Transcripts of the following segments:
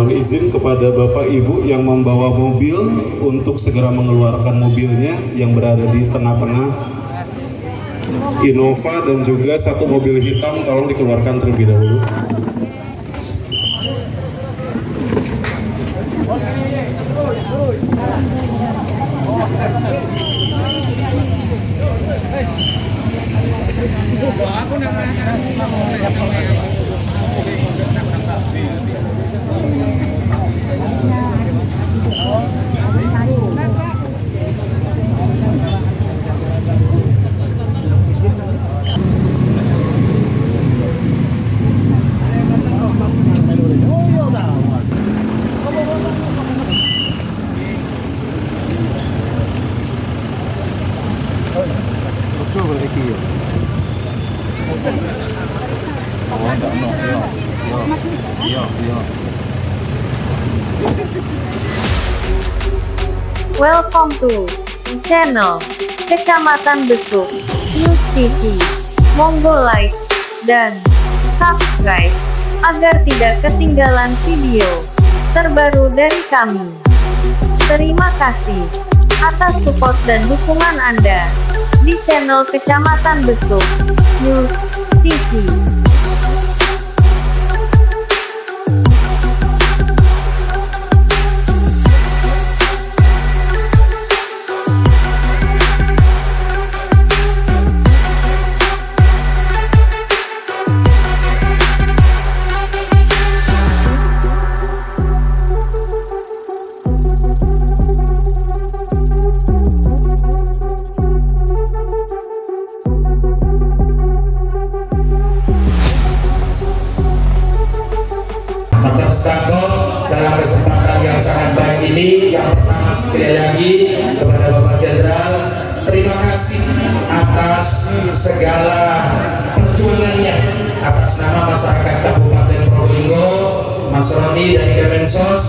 Mohon izin kepada Bapak Ibu yang membawa mobil untuk segera mengeluarkan mobilnya yang berada di tengah-tengah. Innova dan juga satu mobil hitam tolong dikeluarkan terlebih dahulu. Welcome to channel Kecamatan Besuk News TV. Monggo like dan subscribe agar tidak ketinggalan video terbaru dari kami. Terima kasih atas support dan dukungan Anda di channel Kecamatan Besuk News TV. Dalam kesempatan yang sangat baik ini, yang pertama sekali lagi kepada Bapak Jenderal, terima kasih atas segala perjuangannya atas nama masyarakat Kabupaten Probolinggo, Mas Roni dari Kemensos.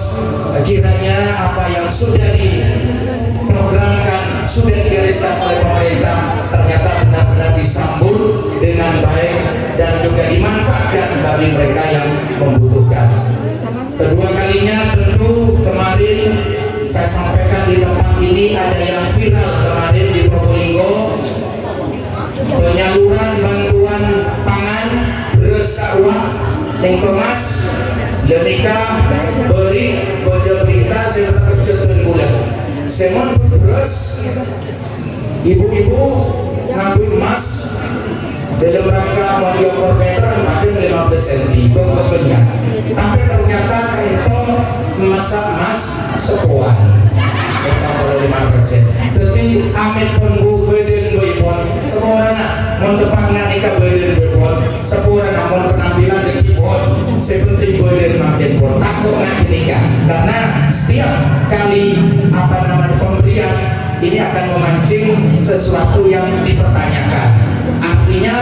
Kiranya apa yang sudah diprogramkan, sudah digariskan oleh pemerintah ternyata benar-benar disambut dengan baik dan juga dimanfaatkan bagi mereka yang membutuhkan. Kedua kalinya tentu kemarin saya sampaikan di tempat ini ada yang viral kemarin di Probolinggo, penyaluran bantuan pangan beras kawah ning Thomas lenika beri pada berita serta kecil bulan semon beras ibu-ibu ngakui emas dalam rangka mau meter makin 15 cm bentuknya, tapi ternyata itu masak emas sepuan kita boleh 5%. Jadi amit penggu beden boypon seorang mendepankan nikah beden boypon seorang namun penampilan di keyboard seperti beden makin pon takut nak nikah karena setiap kali pemberian ini akan memancing sesuatu yang dipertanyakan. Artinya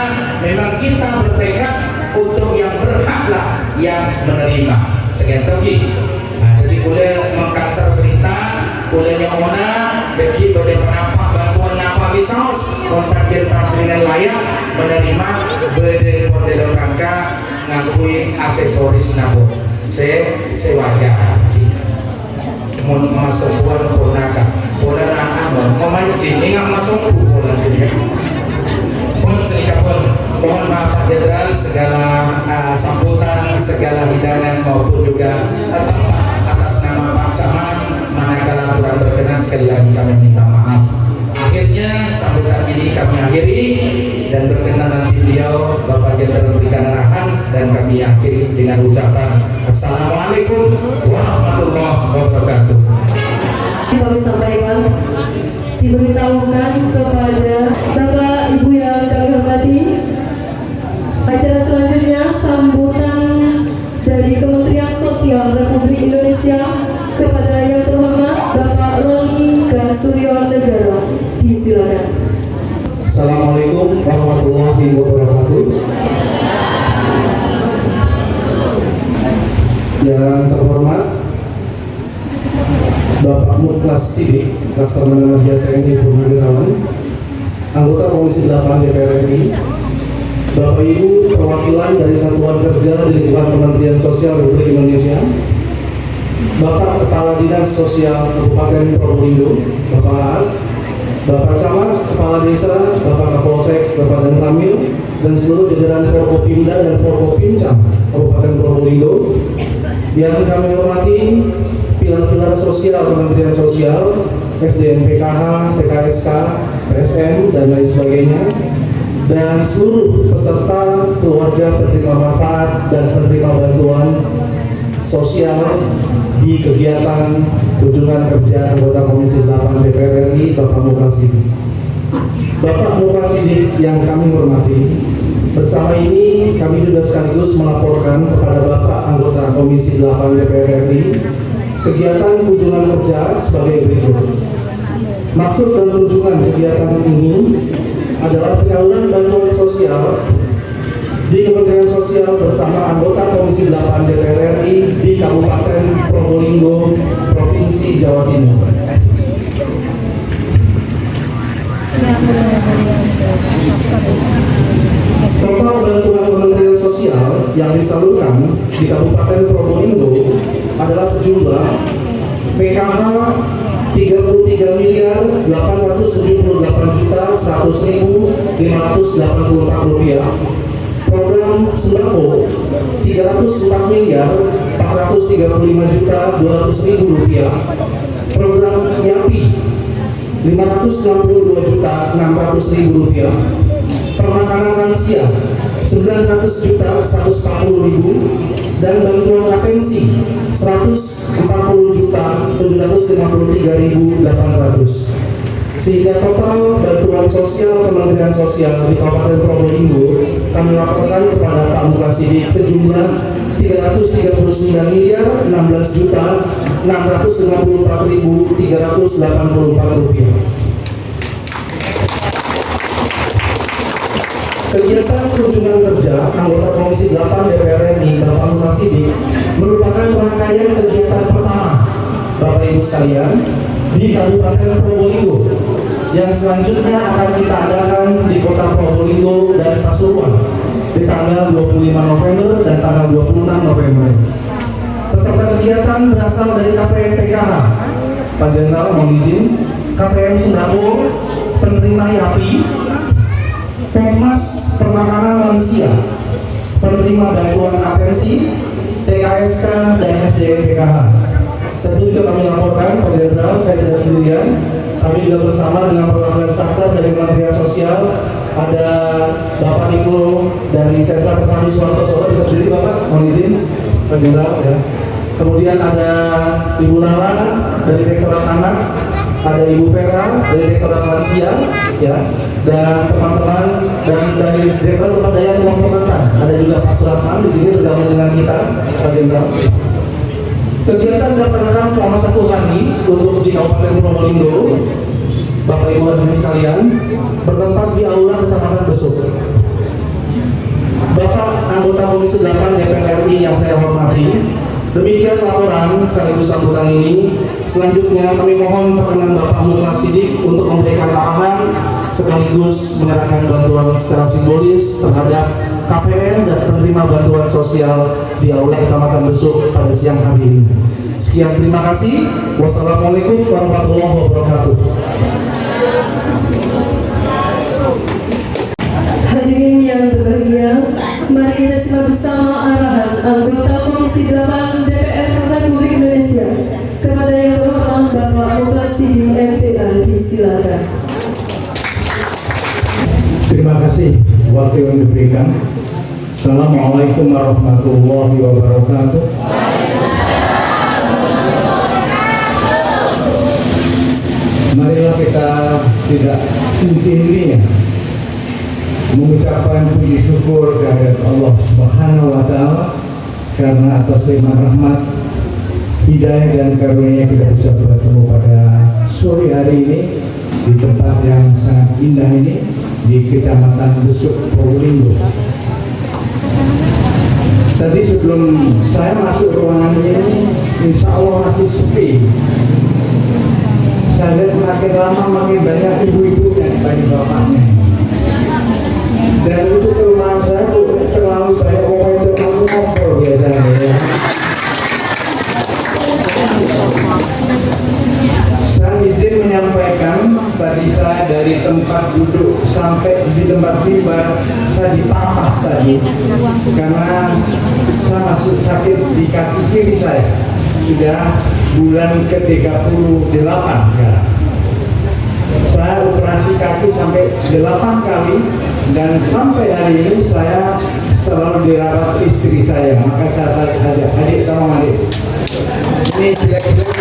memang kita bertekad untuk yang berhaklah yang menerima segitu. Jadi boleh mengkantor berita, boleh nyamona, bagi boleh menampak bantuan apa misalnya kontakir pasirinan layak menerima berdiri dalam rangka ngakui aksesoris nabo. Saya wajah masuk bulan ponakan, pola anak memancing ingat masuk bulan sini. Mohon maaf Pak Jenderal segala sambutan, segala hidangan maupun juga tempat atas nama Pak Camat manakala kurang berkenan sekali lagi kami minta maaf. Akhirnya sambutan ini kami akhiri dan berkenan nanti beliau Bapak Jenderal berikan arahan dan kami akhiri dengan ucapan Assalamualaikum warahmatullahi wabarakatuh. Kami sampaikan diberitahukan kepada Bapak Ibu yang kami hormati, acara selanjutnya sambutan dari Kementerian Sosial Republik Indonesia kepada yang terhormat Bapak Roni Gasuryo Negara. Disilakan. Assalamualaikum warahmatullahi wabarakatuh. Yang terhormat Bapak Muklas Sidik, Laksamana Media TNI Purnawirawan, anggota Komisi 8 DPR RI, Bapak Ibu perwakilan dari Satuan Kerja di lingkungan Kementerian Sosial Republik Indonesia, Bapak Kepala Dinas Sosial Kabupaten Probolinggo, Bapak Aat, Bapak Camat, Kepala Desa, Bapak Kapolsek, Bapak Dan Ramil, dan seluruh jajaran Forkopimda dan Forkopincam Kabupaten Probolinggo. Yang kami hormati pilar-pilar sosial Kementerian Sosial, SDM PKH, PKSK, PSM, dan lain sebagainya, dan seluruh peserta keluarga penerima manfaat dan penerima bantuan sosial di kegiatan kunjungan kerja anggota Komisi 8 DPR RI, Bapak Mufasidik. Bapak Mufasidik yang kami hormati, bersama ini kami juga sekaligus melaporkan kepada Bapak anggota Komisi 8 DPR RI kegiatan kunjungan kerja sebagai berikut. Maksud dan kunjungan kegiatan ini adalah penyaluran bantuan sosial di Kementerian Sosial bersama anggota Komisi 8 DPR RI di Kabupaten Probolinggo, Provinsi Jawa Timur. Total bantuan Kementerian Sosial yang disalurkan di Kabupaten Probolinggo adalah sejumlah PKH 33.878.100.584 rupiah, program sembako 304.435.200.000 rupiah, program YAPI 562.600.000 rupiah, permakanan lansia 900.140.000, dan bantuan atensi 140.753.800. Sehingga total bantuan sosial Kementerian Sosial di Kabupaten Probolinggo kami laporkan kepada Pak Mufasidik sejumlah 339.654.384 rupiah. Kegiatan kunjungan kerja anggota Komisi 8 DPR RI Bapak Mufasidik merupakan rangkaian kegiatan pertama Bapak Ibu sekalian di Kabupaten Probolinggo yang selanjutnya akan kita adakan di Kota Probolinggo dan Pasuruan di tanggal 25 November dan tanggal 26 November. Peserta kegiatan berasal dari KPM PKH, Pak Jenderal mohon izin, KPM Sembako, penerima YAPI, Pemmas Permakanan Lansia, penerima bantuan atensi, TKSK, dan SDM PKH. Tentu juga kami laporkan, Pak Jenderal, saya tidak sendirian. Kami juga bersama dengan perwakilan Satker dari Kementerian Sosial, ada Bapak Ibu dari Sentra Petani Suarso, bisa berdiri Bapak, mohon izin, Pak Jenderal ya. Kemudian ada Ibu Lala dari Direktorat Anak, ada Ibu Vera dari Direktorat Lansia, ya, dan teman-teman dari Direktorat Pemberdayaan Kelompok Rentan. Ada juga Pak Suratman di sini bergabung dengan kita, Pak Jenderal. Kegiatan dilaksanakan selama 1 hari untuk di Kabupaten Probolinggo, Bapak Ibu hadirin sekalian, bertempat di Aula Kecamatan Besuk. Bapak anggota Komisi 8 DPR RI yang saya hormati, demikian laporan sekaligus sambutan ini. Selanjutnya kami mohon perkenan Bapak Mufasidik untuk memberikan arahan sekaligus menyerahkan bantuan secara simbolis terhadap KPM dan penerima bantuan sosial di Aula Kecamatan Besuk pada siang hari ini. Sekian, terima kasih. Wassalamualaikum warahmatullahi wabarakatuh. Hadirin yang berbahagia, mari kita simak bersama arahan anggota Komisi 8 DPR Republik Indonesia kepada yang terhormat Bapak Mufasidik MPA, disilakan. Terima kasih waktu yang diberikan. Assalamualaikum warahmatullahi wabarakatuh. Marilah kita tidak henti-hentinya mengucapkan puji syukur kehadirat Allah Subhanahu wa Ta'ala, karena atas limpahan rahmat, hidayah dan karunia kita bisa bertemu pada sore hari ini di tempat yang sangat indah ini di Kecamatan Besuk, Probolinggo. Tadi sebelum saya masuk ruangan ini, insya Allah masih sepi. Saya lihat makin lama makin banyak ibu-ibu dan bapak-bapaknya. Dan untuk kelemahan saya tuh terlalu banyak orang yang terlalu ngobrol biasanya ya. tadi saya dari tempat duduk sampai di tempat mimbar saya dipapah tadi karena saya masih sakit di kaki kiri saya. Sudah bulan ke-38 sekarang. Saya operasi kaki sampai 8 kali dan sampai hari ini saya selalu dirawat istri saya. Maka saya ajak adik, tolong adik. Ini jelek-jelek.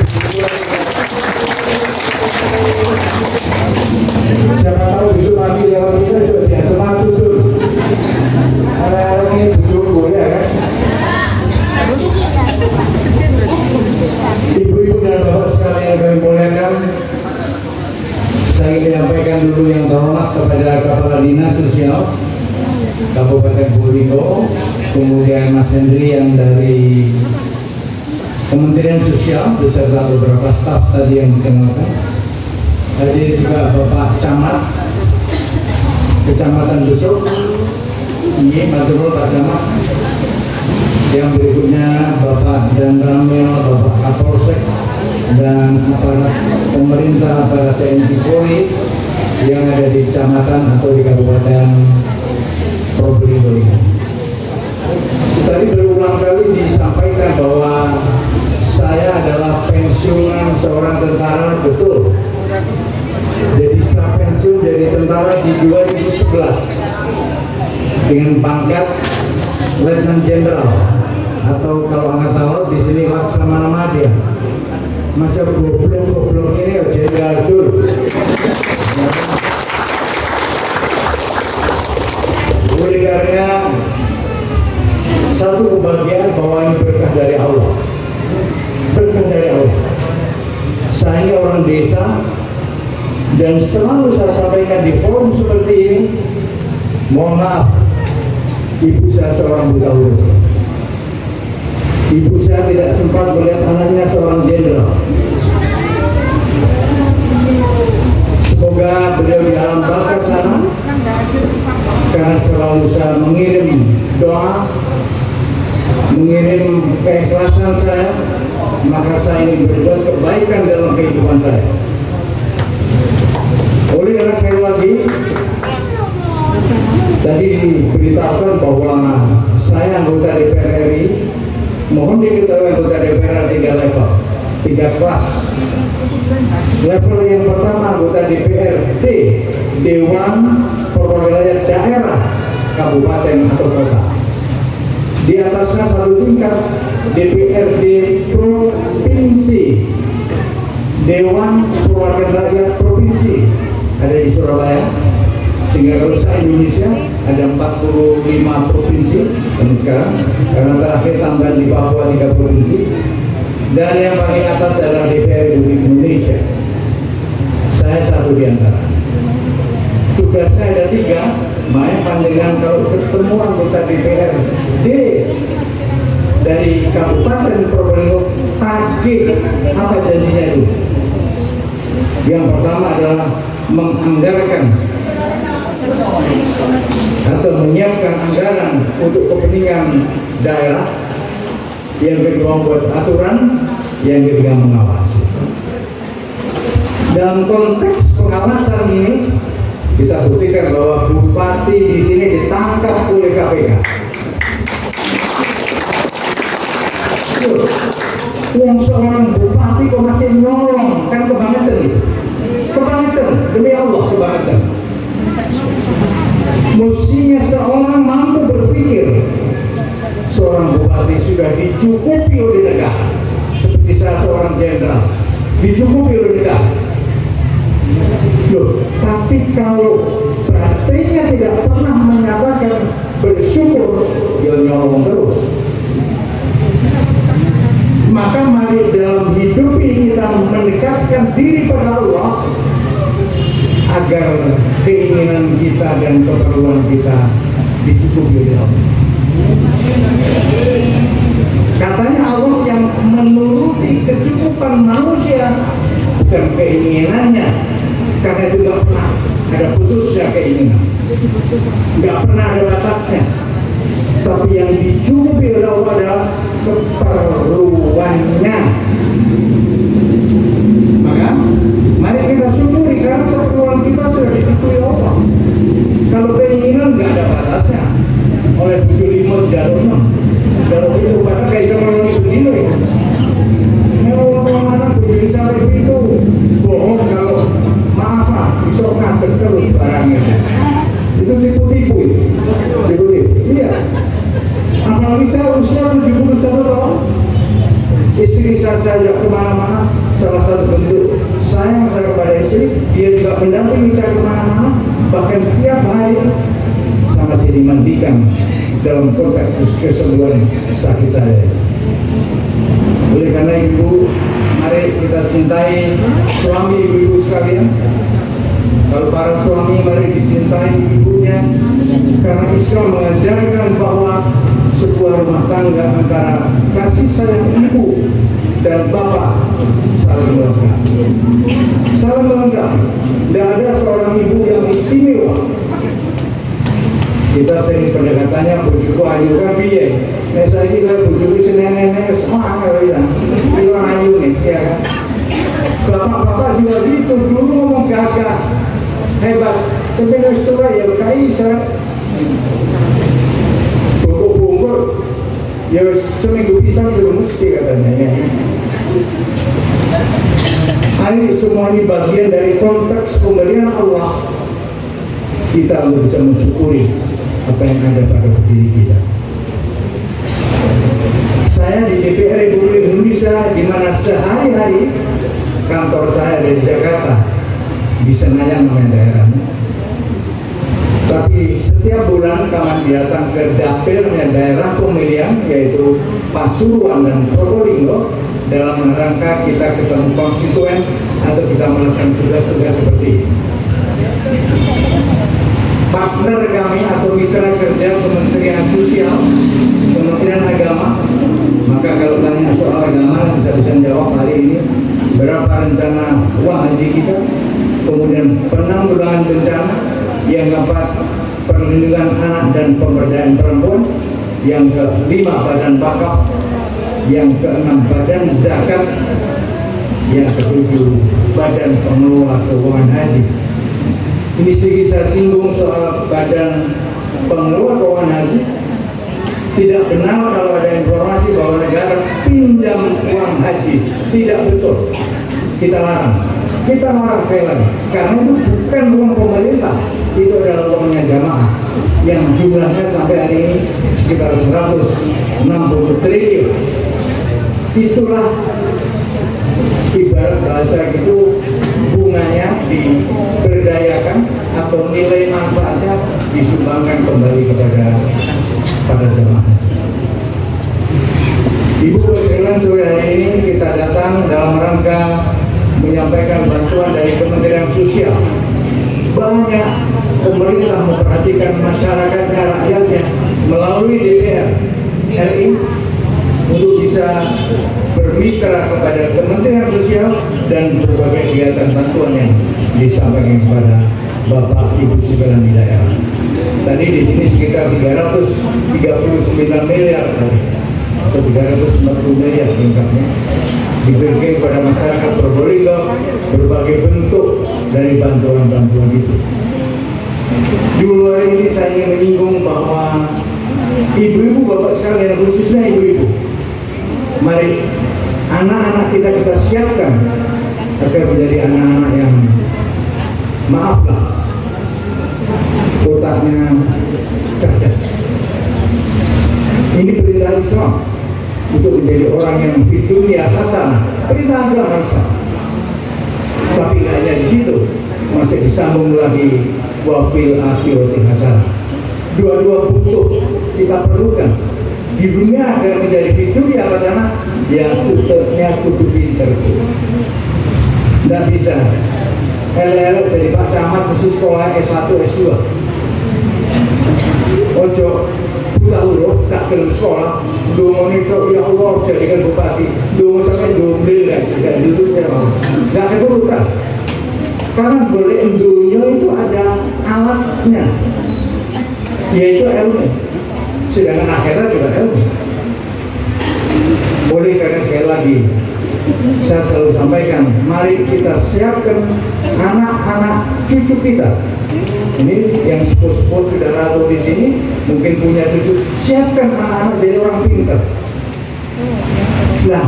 Siapa tahu besok pagi lewat kita juga dia teman tutur. Ada ini bujuku ya kan. Ibu-ibu dan bapak sekalian yang kami muliakan, saya ingin menyampaikan dulu yang terhormat kepada Kepala Dinas Sosial Kabupaten Probolinggo, kemudian Mas Hendri yang dari Kementerian Sosial beserta beberapa staf tadi yang dikenalkan. Tadi juga Bapak Camat Kecamatan Besok, ini Maturul Pak Camat. Yang berikutnya Bapak Dan Ramil, Bapak Kapolsek dan aparat pemerintah, aparat TNI Polri yang ada di kecamatan atau di Kabupaten Probolinggo ini. Tadi berulang kali disampaikan bahwa saya adalah pensiunan seorang tentara, betul. Jadi saya pensiun dari tentara di 2011 dengan pangkat Letnan Jenderal atau kalau angkatan laut di sini Laksamana Madya. Masa goblok ini Jenderal Dur. Oleh karena satu kebahagiaan bahwa ini berkah dari Allah. Berkah dari Allah. Saya ini orang desa dan selalu saya sampaikan di forum seperti ini, mohon maaf, ibu saya seorang buta huruf. Ibu saya tidak sempat melihat anaknya seorang jenderal. Semoga beliau di alam baka sana, karena selalu saya mengirim doa, mengirim keikhlasan saya, maka saya ingin berbuat kebaikan dalam kehidupan saya. Oleh karena sekali lagi, tadi diberitakan bahwa saya anggota DPR RI. Mohon diketahui anggota DPR 3 level, 3 kelas. Level yang pertama anggota DPRD, Dewan Perwakilan Daerah, Kabupaten atau Kota. Di atasnya satu tingkat DPRD Provinsi, Dewan Perwakilan Rakyat Provinsi ada di Surabaya. Sehingga kalau se-Indonesia ada 45 provinsi sekarang, karena terakhir tambahan di Papua 3 provinsi, dan yang paling atas adalah DPR Republik Indonesia. Saya satu di antara. Tugas saya ada 3, makanya panjangan kalau ketemu anggota DPRD dari Kabupaten Probolinggo, tagih apa janjinya itu? Yang pertama adalah menganggarkan atau menyiapkan anggaran untuk kepentingan daerah, yang kedua membuat aturan, yang ketiga mengawasi. Dalam konteks pengawasan ini kita buktikan bahwa Bupati di sini ditangkap oleh KPK. Yang seorang bupati kok masih nyolong, kan kebangetan itu. Kebangetan, demi Allah kebangetan. Mestinya seorang mampu berpikir, seorang bupati sudah dicukupi oleh negara, seperti saya seorang jenderal, dicukupi oleh negara. Loh, tapi kalau prakteknya tidak pernah menyatakan bersyukur, dia nyolong terus. Maka mari dalam hidup ini kita mendekatkan diri pada Allah, agar keinginan kita dan keperluan kita dicukupi oleh Allah. Katanya Allah yang menuruti kecukupan manusia, bukan keinginannya, karena itu tidak pernah ada putusnya keinginan, nggak pernah ada batasnya. Tapi yang dicukupi oleh Allah adalah keperluannya. Maka mari kita syukuri karena keperluan saya usia 71 tahun, istri saya ajak kemana-mana. Salah satu bentuk sayang saya kepada istri, dia juga mendampingi saya kemana-mana. Bahkan tiap hari saya masih dimandikan dalam konteks kesembuhan sakit saya. Oleh karena ibu, mari kita cintai suami ibu-ibu sekalian. Kalau para suami, mari dicintai ibunya, karena Islam mengajarkan bahwa sebuah rumah tangga antara kasih sayang ibu dan bapak saling melengkapi. Saling melengkapi. Tidak ada seorang ibu yang istimewa. Kita sering pendekatannya bujuku ayu kan piye. Saya kira bujuku seneng-seneng semua kali ya. Itu ayu nih, ya kan. Bapak-bapak juga gitu, dulu ngomong gagah, hebat. Tapi setelah ya kaisar, bungkur-bungkur, ya seminggu pisang belum mesti katanya. Ya. Ini semua ini bagian dari konteks pemberian Allah. Kita harus bisa mensyukuri apa yang ada pada diri kita. Saya di DPR Republik Indonesia, di mana sehari-hari kantor saya dari Jakarta, di Senayan namanya daerahnya. Tapi setiap bulan kami datang ke dapilnya daerah pemilihan, yaitu Pasuruan dan Probolinggo, dalam rangka kita ketemu konstituen atau kita melakukan tugas-tugas seperti ini. Partner kami atau mitra kerja Kementerian Sosial, Kementerian Agama, maka kalau tanya soal agama saya bisa jawab hari ini berapa rencana uang haji kita, kemudian penanggulangan bencana, yang keempat perlindungan anak dan pemberdayaan perempuan, yang kelima badan wakaf, yang keenam badan zakat, yang ketujuh badan pengelola keuangan haji. Ini sedikit saya singgung soal badan pengelola keuangan haji. Tidak benar kalau ada informasi bahwa negara pinjam uang haji. Tidak betul. Kita larang. Kita larang sekali lagi. Karena itu bukan uang pemerintah. Itu adalah uangnya jamaah. Yang jumlahnya sampai hari ini sekitar 160 triliun. Itulah ibarat bahasa itu, bunganya diberdayakan atau nilai manfaatnya disumbangkan kembali kepada jemaah. Ibu sekalian, sore hari ini kita datang dalam rangka menyampaikan bantuan dari Kementerian Sosial. Banyak pemerintah memperhatikan masyarakatnya, rakyatnya melalui DPR RI untuk bisa bermitra kepada Kementerian Sosial dan berbagai kegiatan bantuan yang disampaikan kepada Bapak Ibu sekalian di daerah. Tadi di sini sekitar 339 miliar atau 340 miliar lengkapnya diberikan kepada masyarakat Probolinggo, berbagai bentuk dari bantuan-bantuan itu. Di luar ini saya ingin menyinggung bahwa ibu-ibu, bapak sekalian, khususnya ibu-ibu, mari anak-anak kita siapkan agar menjadi anak-anak yang, maaflah, otaknya cerdas. Ini perintah Islam untuk menjadi orang yang fitunya hasanah, perintah agama Islam. Tapi nggak hanya di situ, masih disambung lagi wafil akhirati hasanah. Dua-dua butuh kita perlukan di dunia agar menjadi fitunya hasanah. Ya tutupnya kudu pinter. Nggak bisa elek jadi Pak Camat mesti sekolah S1 S2. Ojo buta huruf tak kelem sekolah, dongo itu ya Allah jadikan bupati, dongo sampai dombil kan, dan itu ya nggak keburukan. Karena boleh dunia itu ada alatnya, yaitu ilmu. Sedangkan akhirat juga ilmu. Oleh karena sekali lagi saya selalu sampaikan, mari kita siapkan anak-anak cucu kita. Ini yang sepuh-sepuh sudah ragu di sini, mungkin punya cucu, siapkan anak-anak jadi orang pintar. Nah,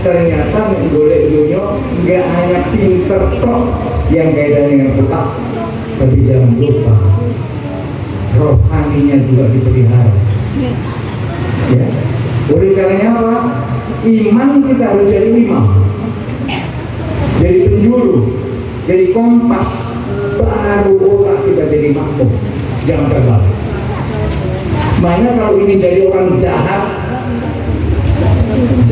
ternyata menggolek dunia nggak hanya pintar toh yang kaitannya dengan otak, tapi jangan lupa rohaninya juga dipelihara. Ya. Oleh karenanya apa? Iman kita harus jadi imam, jadi penjuru, jadi kompas, baru otak kita jadi makmum. Jangan terbalik. Makanya kalau ini jadi orang jahat,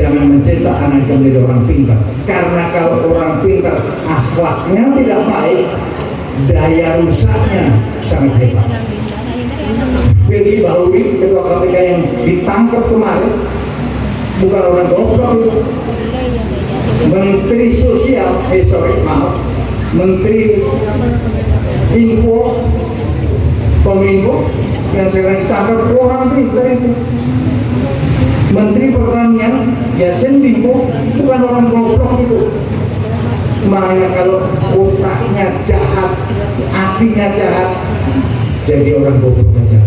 jangan mencetak anak menjadi orang pintar. Karena kalau orang pintar akhlaknya tidak baik, daya rusaknya sangat hebat. Firly Bahuri, ketua KPK yang ditangkap kemarin, bukan orang goblok itu. Menteri Sosial, Menteri Info, Kominfo yang sekarang ditangkap orang pintar itu. Menteri Pertanian, Yassin Limpo, bukan orang goblok itu. Makanya kalau otaknya jahat, hatinya jahat, jadi orang goblok aja.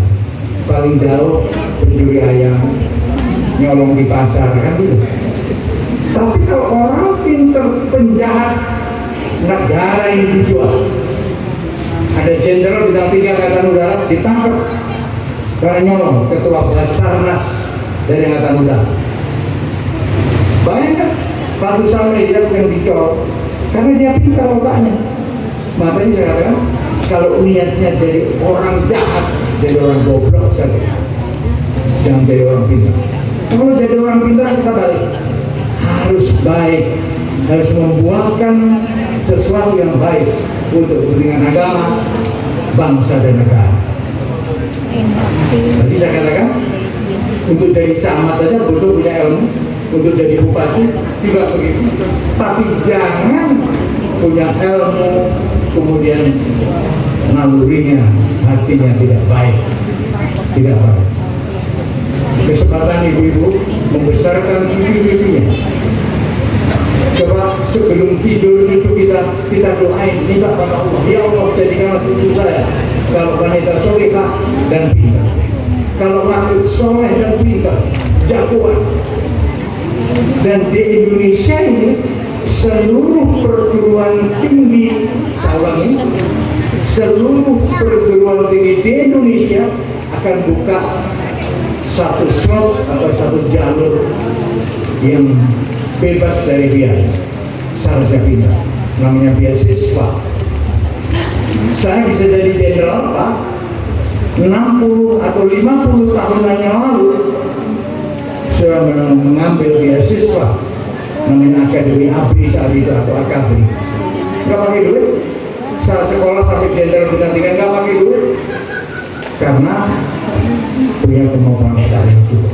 Paling jauh pencuri ayam, nyolong di pasar, kan gitu. Tapi kalau orang pinter penjahat, negara ini dijual. Ada jenderal bintang 3 Angkatan Udara ditangkap karena nyolong ketua Basarnas dari Angkatan Udara. Bayangkan Pak Samri yang dicolok karena dia pintar otaknya. Makanya saya katakan kalau niatnya jadi orang jahat, jadi orang goblok saja, jangan jadi orang pintar. Kalau jadi orang pintar kita balik, harus baik, harus membuatkan sesuatu yang baik untuk kepentingan agama, bangsa dan negara. Tadi saya katakan untuk jadi camat saja butuh punya ilmu, untuk jadi bupati juga begitu. Tapi jangan punya ilmu kemudian nalurinya, hatinya tidak baik, tidak baik. Kesempatan ibu-ibu membesarkan cucu-cucunya. Coba sebelum tidur itu kita doain, minta pada Allah, ya Allah jadikanlah cucu saya kalau wanita solehah dan pintar, kalau laki soleh dan pintar, jagoan. Dan di Indonesia ini seluruh perguruan tinggi, seluruh perguruan tinggi di Indonesia akan buka satu slot atau satu jalur yang bebas dari biaya, syaratnya pintar, namanya beasiswa. Saya bisa jadi jenderal Pak 60 atau 50 tahunan yang lalu saya mengambil beasiswa namanya Akademi ABRI saat itu atau AKABRI. Nggak pakai duit, saya sekolah sampai jenderal bintang 3 nggak pakai duit karena punya kemampuan sekali juga.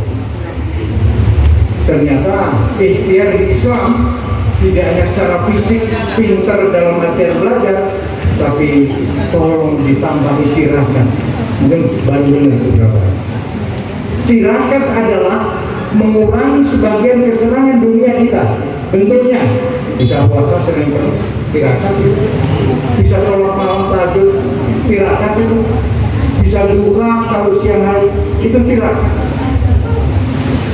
Ternyata ikhtiar di Islam tidak hanya secara fisik pintar dalam artian belajar, tapi tolong ditambah tirakat. Mungkin baru dengar beberapa. Tirakat adalah mengurangi sebagian kesenangan dunia kita. Bentuknya bisa puasa sering penuh, tirakat itu. Bisa sholat malam tahajud, tirakat itu. Bisa duha kalau siang hari, itu tirakat.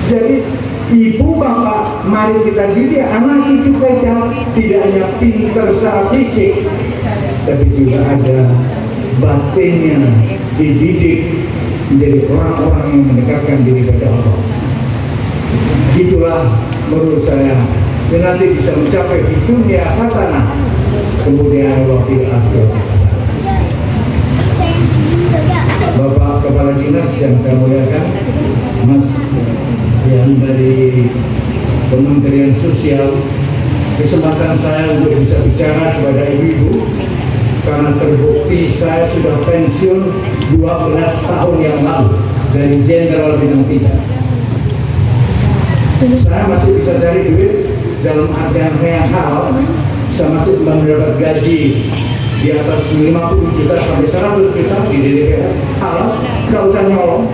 Jadi ibu bapak, mari kita didik anak cucu kita tidak hanya pintar secara fisik, tapi juga ada batinnya, dididik menjadi orang-orang yang mendekatkan diri kepada Allah. Itulah menurut saya, dan nanti bisa mencapai di dunia hasanah, kemudian wakil akhirat hasanah. Bapak Kepala Dinas yang saya muliakan, Mas yang dari Kementerian Sosial, kesempatan saya untuk bisa bicara kepada ibu-ibu karena terbukti saya sudah pensiun 12 tahun yang lalu dari Jenderal Bintang 3. Saya masih bisa cari duit dalam artian yang hal, saya masih mendapat gaji di atas 50 juta sampai 100 juta di DPR. Halal, nggak usah nyolong.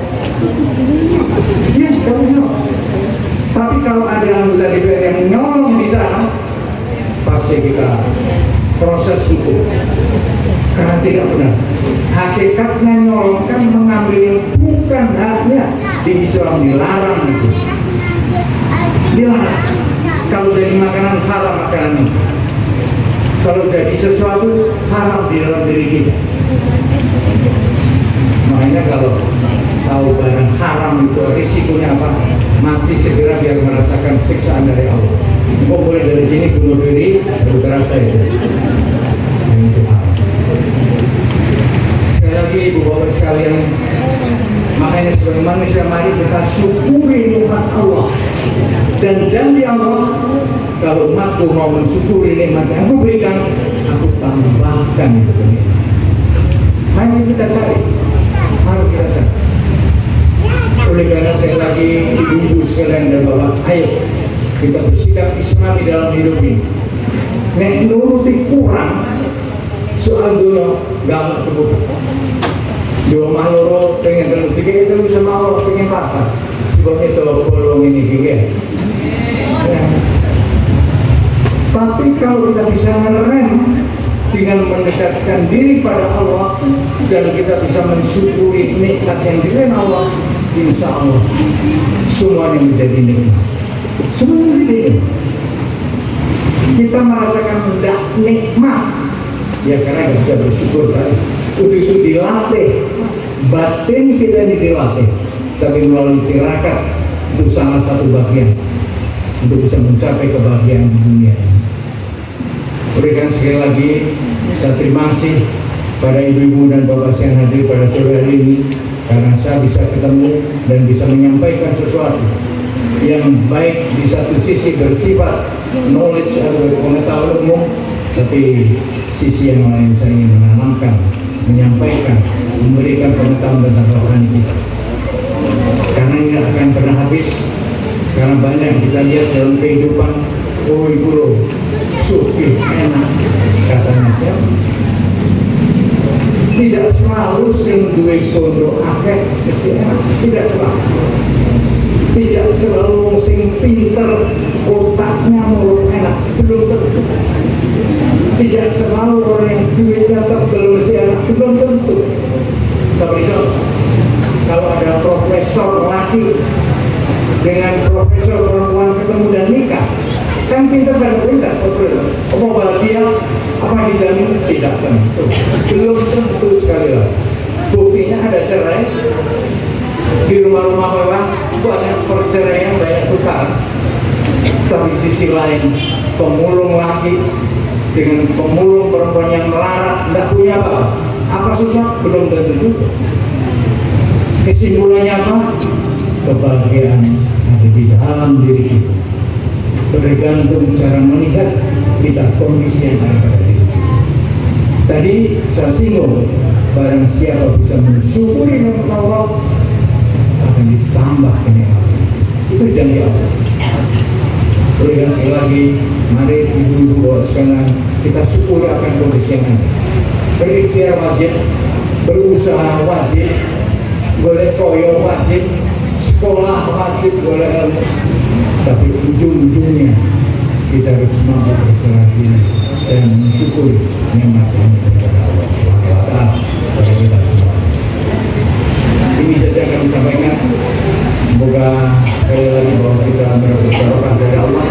Ya, nggak usah nyolong. Tapi kalau ada anggota DPR yang nyolong di sana, pasti kita proses hukum. Karena tidak benar. Hakikatnya nyolong kan mengambil bukan haknya. Di Islam dilarang itu. Dilarang. Kalau jadi makanan haram makanan itu. Kalau jadi sesuatu haram di dalam diri kita. Makanya kalau tahu barang haram itu risikonya apa, mati segera biar merasakan siksaan dari Allah. Kok boleh dari sini bunuh diri, baru terasa itu. Yang itu haram. Sekali lagi ibu bapak sekalian, makanya sebagai manusia mari kita syukuri nikmat Allah. Dan janji Allah, kalau umatku mau mensyukuri nikmat yang aku berikan, aku tambahkan itu nikmat. Hanya kita cari, harus kita cari. Oleh karena saya lagi ibu-ibu sekalian dan bapak, ayo kita bersikap Islami dalam hidup ini. Nek nuruti kurang, soal dulu gak cukup. Dua maloro pengen terus tiga itu sama Allah pengen apa? Sebab itu bolong ini tiga. Tapi kalau kita bisa mengerem dengan mendekatkan diri pada Allah dan kita bisa mensyukuri nikmat yang diberikan Allah, insya Allah semuanya menjadi nikmat. Semuanya menjadi nikmat. Kita merasakan tidak nikmat, ya karena kita bisa bersyukur kan. Untuk itu dilatih, batin kita ini dilatih, tapi melalui tirakat itu salah satu bagian untuk bisa mencapai kebahagiaan di dunia ini. Berikan sekali lagi saya terima kasih pada ibu-ibu dan bapak yang hadir pada sore hari ini, karena saya bisa ketemu dan bisa menyampaikan sesuatu yang baik di satu sisi bersifat knowledge atau pengetahuan umum, tapi sisi yang lain saya ingin menanamkan, menyampaikan, memberikan pengetahuan tentang rohani kita. Karena ini akan pernah habis, karena banyak kita lihat dalam kehidupan, oh ibu loh, suki, enak, katanya siapa? Tidak selalu sing duwe pondok akeh mesti enak, tidak selalu. Tidak selalu sing pinter otaknya mulut enak, belum tentu. Tidak selalu orang yang duitnya tebel mesti enak, belum tentu. Seperti itu, kalau ada profesor laki dengan profesor perempuan ketemu dan nikah, kan pinter dan pinter, betul. Apa bahagia? Apa dijamin? Tidak tentu. Belum tentu sekali lagi. Buktinya ada cerai di rumah-rumah mewah, banyak perceraian, banyak tukar. Tapi sisi lain, pemulung laki dengan pemulung perempuan yang melarat, tidak punya apa? Apa susah? Belum tentu juga. Kesimpulannya apa? Kebahagiaan ada di dalam diri kita. Tergantung cara melihat kita kondisi yang ada pada diri. Tadi saya singgung, barang siapa bisa mensyukuri nikmat Allah akan ditambah kenikmatan. Itu janji Allah. Berikan sekali lagi, mari ibu-ibu bapak sekalian, kita syukuri akan kondisi yang ada. Berikhtiar wajib, berusaha wajib, boleh koyo wajib, sekolah wajib, boleh ilmu. Tapi ujung-ujungnya kita harus mampu berserah diri dan mensyukuri nikmat yang diberikan Allah SWT pada kita semua. Ini saja yang kami sampaikan. Semoga sekali lagi bahwa kita mendapat barokah dari Allah.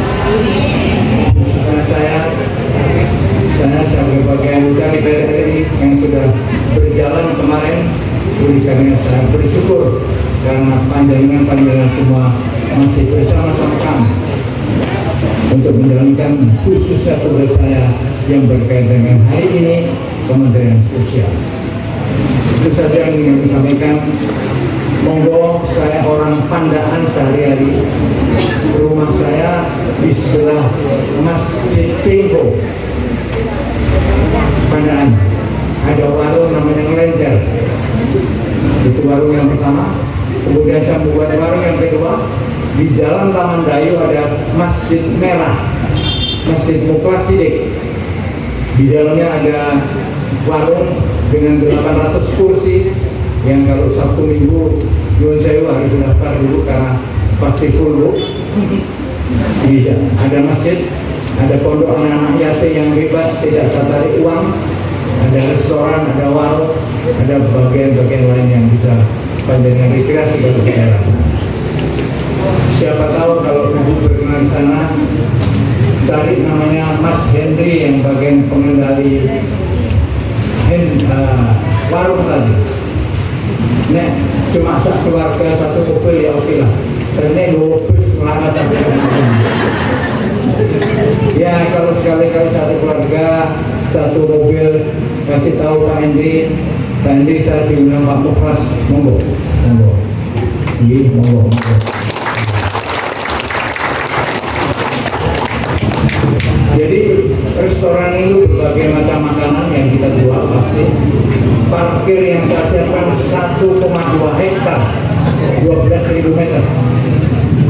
Saya sebagai bagian dari DPR yang sudah berjalan kemarin, karena saya bersyukur karena panjangan semua masih bersama-sama kami untuk menjalankan khususnya tugas saya yang berkaitan dengan hari ini, Kementerian Sosial. Itu saja yang ingin kami sampaikan. Monggo, saya orang Pandaan sehari-hari. Rumah saya di sebelah Masjid Cengho, Pandaan. Ada warung namanya Ngelencer. Itu warung yang pertama. Kemudian saya membuat warung yang kedua. Di Jalan Taman Dayu ada Masjid Merah, Masjid Muklasidik. Di dalamnya ada warung dengan 800 kursi yang kalau Sabtu Minggu Nyuwun Sewu harus daftar dulu karena pasti full bu. Bisa. Ada masjid, ada pondok anak-anak yatim yang bebas tidak tarik uang, ada restoran, ada warung, ada bagian-bagian lain yang bisa panjangnya rekreasi bagi daerah. Siapa tahu kalau ibu berkenan sana, cari namanya Mas Henry yang bagian pengendali warung tadi. Nek cuma satu keluarga satu mobil ya oke lah. Karena dua bus melarat ya kalau sekali-kali satu keluarga satu mobil kasih tahu Pak Hendri. Pak Hendri saya diundang Pak Mufras, monggo. Iya, monggo. Jadi restoran itu berbagai macam makanan yang kita jual pasti. Parkir yang saya siapkan 1,2 hektar, 12.000 meter.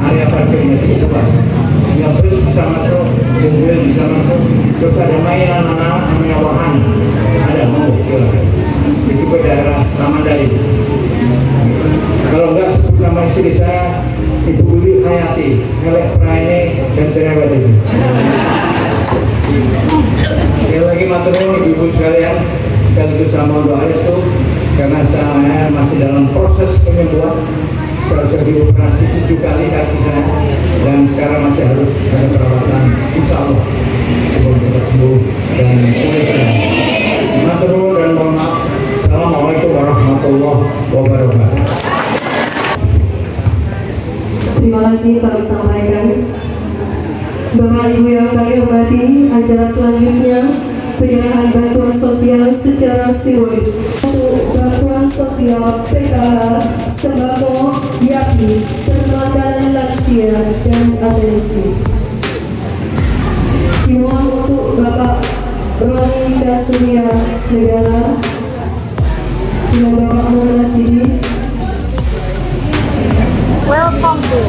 Area parkirnya cukup luas. Sehingga bus bisa masuk, mobil bisa masuk. Terus ada mainan anak-anak namanya wahana. Ada mau silakan. Itu ke daerah Taman Dari. Kalau enggak sebut nama istri saya Ibu Uli Hayati, Melek Praine dan Cerewet itu. Sekali lagi matur nuwun ibu-ibu sekalian, sekaligus sama doa restu karena saya masih dalam proses penyembuhan. Saya sudah dioperasi 7 kali kaki saya dan sekarang masih harus ada perawatan. Insya Allah sebelum kita sembuh dan pulih. Matur nuwun dan mohon maaf. Assalamualaikum warahmatullahi wabarakatuh. Terima kasih kami sampaikan. Bapak Ibu yang kami hormati, acara selanjutnya penyerahan bantuan sosial secara simbolis untuk bantuan sosial PKH, sembako, YAPI, permakanan lansia dan atensi. Dimohon untuk Bapak Roni Kasuria Negara dengan Bapak Muhammad Sidi. Welcome to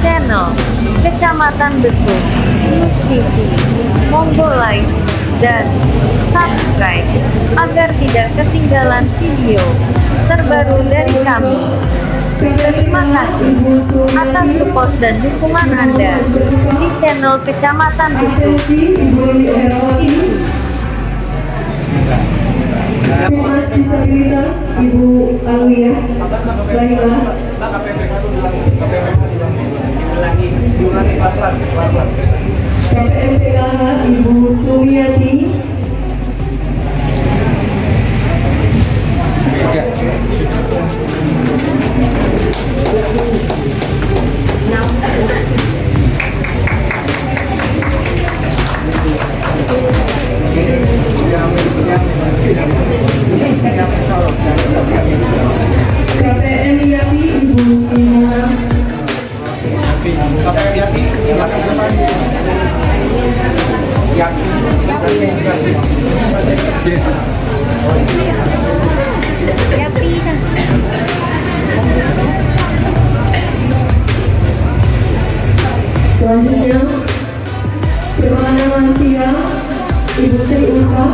channel Kecamatan Besuk News TV. Monggo like dan subscribe agar tidak ketinggalan video terbaru dari kami. Terima kasih atas support dan dukungan Anda di channel Kecamatan Besuk News TV. Humas Disabilitas Ibu Alwiyah Laila. KPMPKH Ibu Sumiati. KPM YAPI Ibu Simona. Selanjutnya permakanan lansia Ibu Sri Ulfa.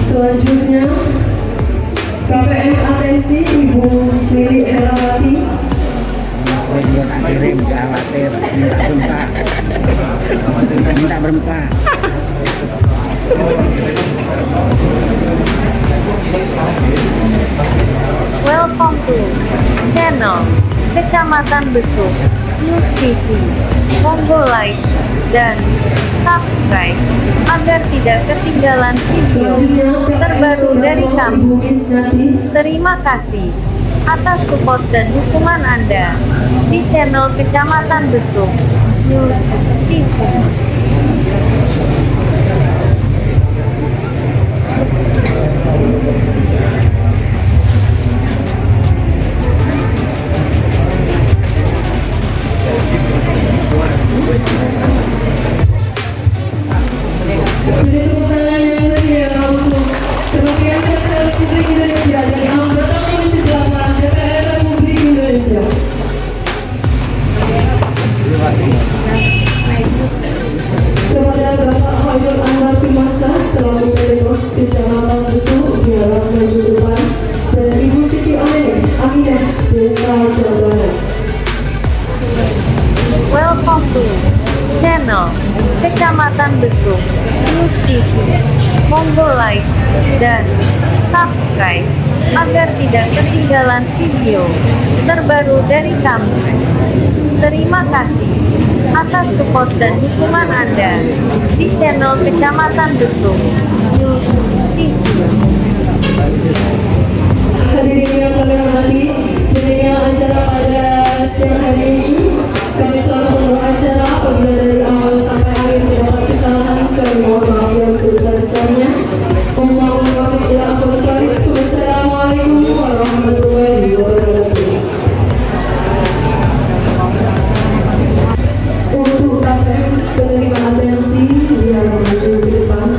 Selanjutnya KPM Atensi Ibu Lili Erawati. Minta berempat. Welcome to channel Kecamatan Besuk News TV. Monggo like dan subscribe agar tidak ketinggalan video terbaru dari kami. Terima kasih atas support dan dukungan Anda di channel Kecamatan Besuk News TV. Kepada Bapak Khairul Anwar Firmansyah selaku Pengurus Kecamatan Besuk dalam maju depan dan Ibu Siti Aminah Desa Jabana. Welcome to channel Kecamatan Besuk News TV. Monggo like dan subscribe agar tidak ketinggalan video terbaru dari kami. Terima kasih atas support dan dukungan Anda di channel Kecamatan Besuk News TV. Hadirin yang kami hormati, demikian acara pada siang hari ini. Kami selalu membawa acara apabila dari awal sampai akhir terdapat kesalahan, kami mohon maaf yang sebesar-besarnya. Wassalamualaikum warahmatullahi wabarakatuh. Untuk KPM penerima atensi yang maju ke depan.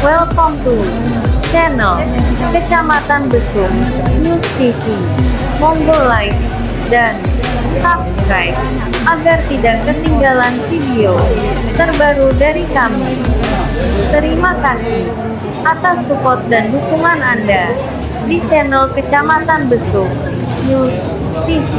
Welcome to channel Kecamatan Besuk News TV. Monggo like dan subscribe agar tidak ketinggalan video terbaru dari kami. Terima kasih atas support dan dukungan Anda di channel Kecamatan Besuk News TV.